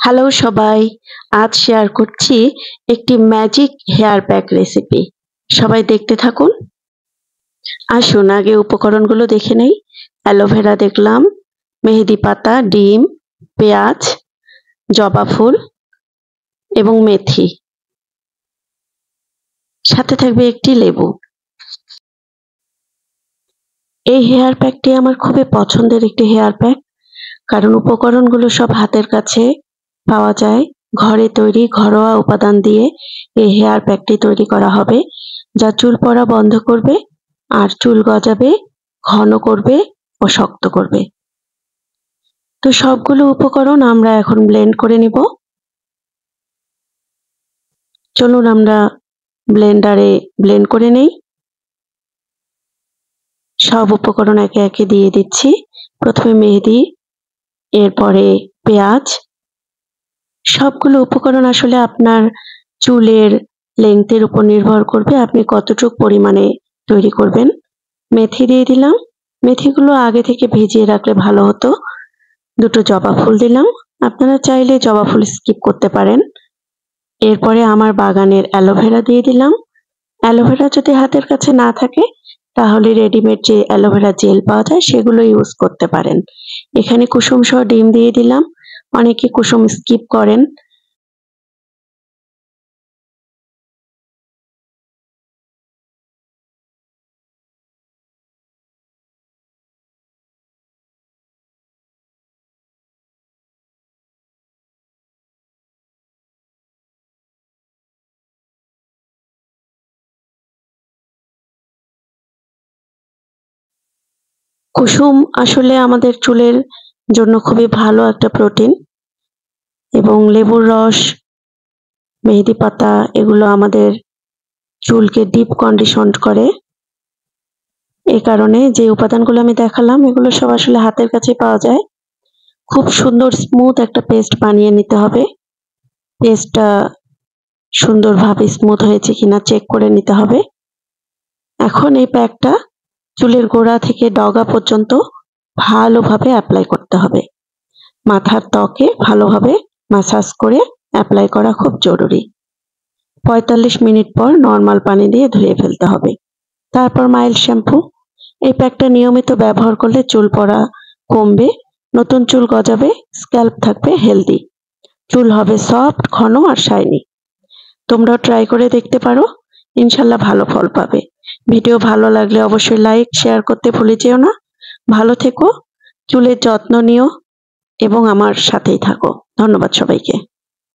Hello সবাই, আজ share করছি একটি ম্যাজিক হেয়ার প্যাক রেসিপি। সবাই দেখতে থাকুন। আসুন আগে উপকরণগুলো দেখে নেই। অ্যালোভেরা দেখলাম, মেহেদি পাতা, ডিম, পেঁয়াজ, জবা ফুল এবং মেথি। সাথে থাকবে একটি লেবু। এই হেয়ার প্যাকটি আমার খুবই পছন্দের একটি হেয়ার প্যাক, কারণ উপকরণগুলো সব হাতের কাছে পাওয়া যায়। ঘরে তৈরি ঘরোয়া উপাদান দিয়ে এই হেয়ার প্যাকটি তৈরি করা হবে, যা চুল পড়া বন্ধ করবে আর চুল গজাবে, ঘন করবে ও শক্ত করবে। তো সবগুলো উপকরণ আমরা এখন ব্লেন্ড করে নিব। চলুন আমরা ব্লেন্ডারে ব্লেন্ড করে নেই। সব উপকরণ একে একে দিয়ে দিচ্ছি। প্রথমে মেহেদি, এরপরে পেঁয়াজ। সবগুলো উপকরণ আসলে আপনার চুলের লেংথের উপর নির্ভর করবে, আপনি কতটুকু পরিমাণে তৈরি করবেন। মেথি দিয়ে দিলাম, মেথিগুলো আগে থেকে ভিজিয়ে রাখলে ভালো হতো। দুটো জবা ফুল দিলাম, আপনারা চাইলে জবা ফুল স্কিপ করতে পারেন। এরপরে আমার বাগানের অ্যালোভেরা দিয়ে দিলাম। অ্যালোভেরা যদি হাতের কাছে না থাকে তাহলে রেডিমেড যে অ্যালোভেরা জেল পাওয়া যায় সেগুলো ইউজ করতে পারেন। এখানে কুসুম সহ ডিম দিয়ে দিলাম, অনেকে কুসুম স্কিপ করেন। কুসুম আসলে আমাদের চুলের জন্য খুবই ভালো একটা প্রোটিন, এবং লেবুর রস, মেহেদি পাতা এগুলো আমাদের চুলকে ডিপ কন্ডিশন করে। এ কারণে যে উপাদানগুলো আমি দেখালাম এগুলো সব আসলে হাতের কাছে পাওয়া যায়। খুব সুন্দর স্মুথ একটা পেস্ট বানিয়ে নিতে হবে। পেস্টটা সুন্দরভাবে স্মুথ হয়েছে কিনা চেক করে নিতে হবে। এখন এই প্যাকটা চুলের গোড়া থেকে ডগা পর্যন্ত ভালোভাবে অ্যাপ্লাই করতে হবে। মাথার ত্বকে ভালোভাবে ম্যাসাজ করে অ্যাপ্লাই করা খুব জরুরি। 45 মিনিট পর নর্মাল পানি দিয়ে ধুয়ে ফেলতে হবে। তারপর মাইল্ড শ্যাম্পু। এই প্যাকটা নিয়মিত ব্যবহার করলে চুল পড়া কমবে, নতুন চুল গজাবে, স্ক্যাল্প থাকবে হেলদি, চুল হবে সফট, ঘন আর শাইনি। তোমরাও ট্রাই করে দেখতে পারো, ইনশাল্লাহ ভালো ফল পাবে। ভিডিও ভালো লাগলে অবশ্যই লাইক শেয়ার করতে ভুলে যেও না। ভালো থেকো, চুলের যত্ন নিও এবং আমার সাথেই থাকো। ধন্যবাদ সবাইকে।